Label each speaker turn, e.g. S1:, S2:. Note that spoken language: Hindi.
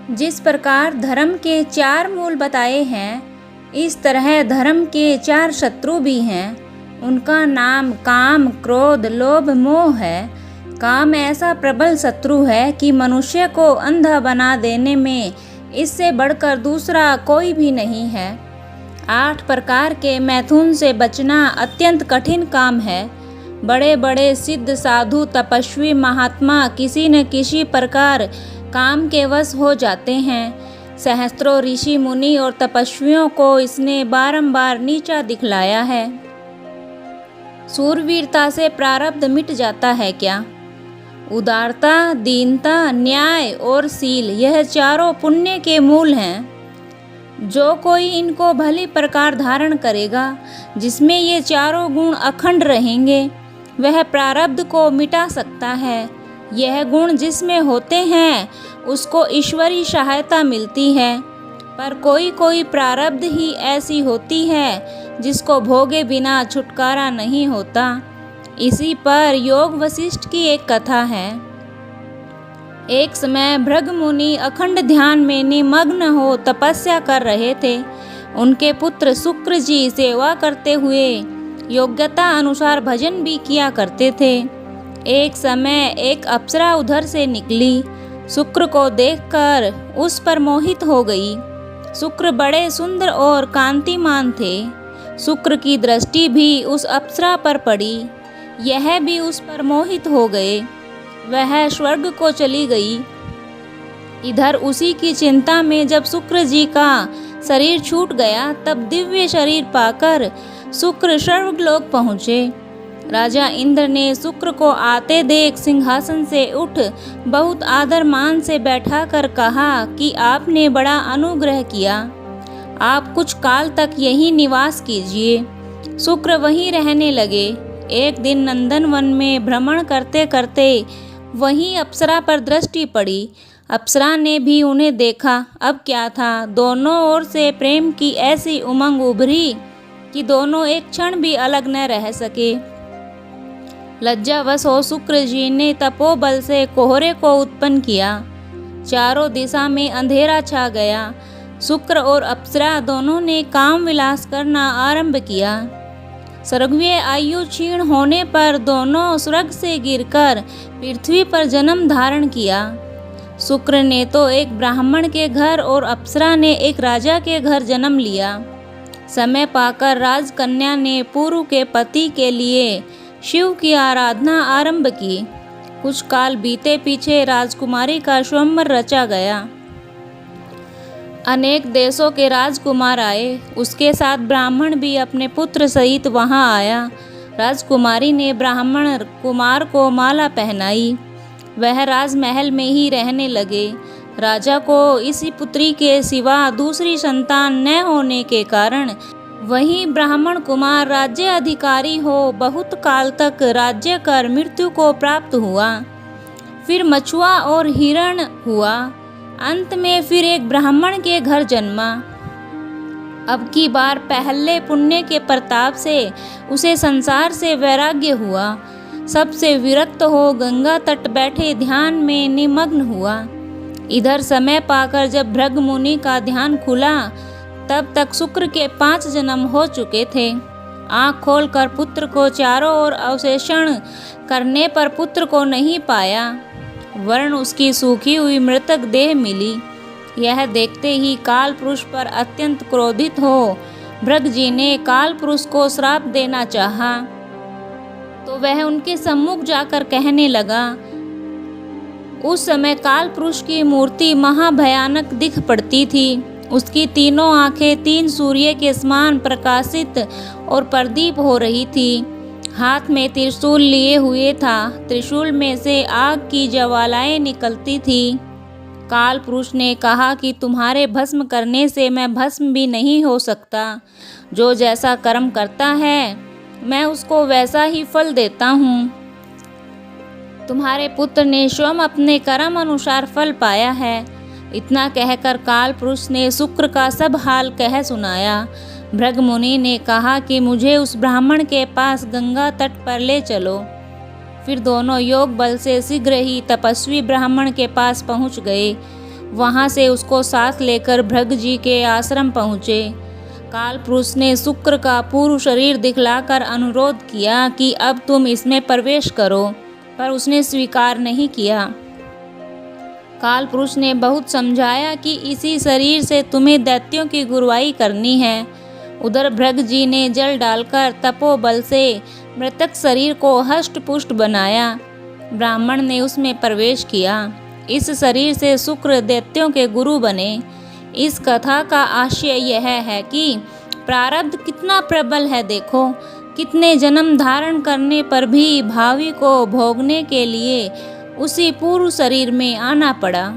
S1: जिस प्रकार धर्म के 4 मूल बताए हैं, इस तरह धर्म के 4 शत्रु भी हैं। उनका नाम काम, क्रोध, लोभ, मोह है। काम ऐसा प्रबल शत्रु है कि मनुष्य को अंधा बना देने में इससे बढ़कर दूसरा कोई भी नहीं है। 8 प्रकार के मैथुन से बचना अत्यंत कठिन काम है। बड़े बड़े सिद्ध, साधु, तपस्वी, महात्मा किसी न किसी प्रकार काम के वश हो जाते हैं। सहस्त्रों ऋषि, मुनि और तपस्वियों को इसने बारंबार नीचा दिखलाया है। शूरवीरता से प्रारब्ध मिट जाता है क्या? उदारता, दीनता, न्याय और शील, यह चारों पुण्य के मूल हैं। जो कोई इनको भली प्रकार धारण करेगा, जिसमें ये चारों गुण अखंड रहेंगे, वह प्रारब्ध को मिटा सकता है। यह गुण जिसमें होते हैं उसको ईश्वरी सहायता मिलती है। पर कोई कोई प्रारब्ध ही ऐसी होती है जिसको भोगे बिना छुटकारा नहीं होता। इसी पर योग वशिष्ठ की एक कथा है। एक समय भृगु मुनि अखंड ध्यान में निमग्न हो तपस्या कर रहे थे। उनके पुत्र शुक्र जी सेवा करते हुए योग्यता अनुसार भजन भी किया करते थे। एक समय एक अप्सरा उधर से निकली। शुक्र को देखकर उस पर मोहित हो गई। शुक्र बड़े सुंदर और कांतिमान थे। शुक्र की दृष्टि भी उस अप्सरा पर पड़ी। यह भी उस पर मोहित हो गए। वह स्वर्ग को चली गई। इधर उसी की चिंता में जब शुक्र जी का शरीर छूट गया, तब दिव्य शरीर पाकर शुक्र स्वर्गलोक पहुँचे। राजा इंद्र ने शुक्र को आते देख सिंहासन से उठ बहुत आदर मान से बैठाकर कहा कि आपने बड़ा अनुग्रह किया। आप कुछ काल तक यहीं निवास कीजिए। शुक्र वहीं रहने लगे। एक दिन नंदनवन में भ्रमण करते करते वहीं अप्सरा पर दृष्टि पड़ी। अप्सरा ने भी उन्हें देखा। अब क्या था, दोनों ओर से प्रेम की ऐसी उमंग उभरी कि दोनों एक क्षण भी अलग न रह सके। लज्जावश हो शुक्र जी ने तपोबल से कोहरे को उत्पन्न किया। चारों दिशा में अंधेरा छा गया। शुक्र और अप्सरा दोनों ने काम विलास करना आरंभ किया। स्वर्गीय आयु क्षीण होने पर दोनों स्वर्ग से गिरकर पृथ्वी पर जन्म धारण किया। शुक्र ने तो एक ब्राह्मण के घर और अप्सरा ने एक राजा के घर जन्म लिया। समय पाकर राजकन्या ने पूर्व के पति के लिए शिव की आराधना आरंभ की। कुछ काल बीते पीछे राजकुमारी का स्वयंवर रचा गया। अनेक देशों के राजकुमार आए। उसके साथ ब्राह्मण भी अपने पुत्र सहित वहां आया। राजकुमारी ने ब्राह्मण कुमार को माला पहनाई। वह राजमहल में ही रहने लगे। राजा को इसी पुत्री के सिवा दूसरी संतान न होने के कारण वही ब्राह्मण कुमार राज्य अधिकारी हो बहुत काल तक राज्य कर मृत्यु को प्राप्त हुआ। फिर मछुआ और हिरण हुआ। अंत में फिर एक ब्राह्मण के घर जन्मा। अब की बार पहले पुण्य के प्रताप से उसे संसार से वैराग्य हुआ। सबसे विरक्त हो गंगा तट बैठे ध्यान में निमग्न हुआ। इधर समय पाकर जब भृगु मुनि का ध्यान खुला, तब तक शुक्र के 5 जन्म हो चुके थे। आँख खोलकर पुत्र को चारों ओर अवशेषण करने पर पुत्र को नहीं पाया, वरन उसकी सूखी हुई मृतक देह मिली। यह देखते ही काल पुरुष पर अत्यंत क्रोधित हो भृगु जी ने काल पुरुष को श्राप देना चाहा, तो वह उनके सम्मुख जाकर कहने लगा। उस समय काल पुरुष की मूर्ति महाभयानक दिख पड़ती थी। उसकी तीनों आंखें 3 सूर्य के समान प्रकाशित और प्रदीप हो रही थी। हाथ में त्रिशूल लिए हुए था। त्रिशूल में से आग की ज्वालाएं निकलती थी। काल पुरुष ने कहा कि तुम्हारे भस्म करने से मैं भस्म भी नहीं हो सकता। जो जैसा कर्म करता है मैं उसको वैसा ही फल देता हूँ। तुम्हारे पुत्र ने स्वयं अपने कर्म अनुसार फल पाया है। इतना कहकर काल पुरुष ने शुक्र का सब हाल कह सुनाया। भृगु मुनि ने कहा कि मुझे उस ब्राह्मण के पास गंगा तट पर ले चलो। फिर दोनों योग बल से शीघ्र ही तपस्वी ब्राह्मण के पास पहुंच गए। वहाँ से उसको साथ लेकर भृग जी के आश्रम पहुँचे। कालपुरुष ने शुक्र का पूर्व शरीर दिखलाकर अनुरोध किया कि अब तुम इसमें प्रवेश करो, पर उसने स्वीकार नहीं किया। कालपुरुष ने बहुत समझाया कि इसी शरीर से तुम्हें दैत्यों की गुरुवाई करनी है। उधर भृग जी ने जल डालकर तपोबल से मृतक शरीर को हष्ट पुष्ट बनाया। ब्राह्मण ने उसमें प्रवेश किया। इस शरीर से शुक्र दैत्यों के गुरु बने। इस कथा का आशय यह है कि प्रारब्ध कितना प्रबल है। देखो, कितने जन्म धारण करने पर भी भावी को भोगने के लिए उसी पूर्व शरीर में आना पड़ा।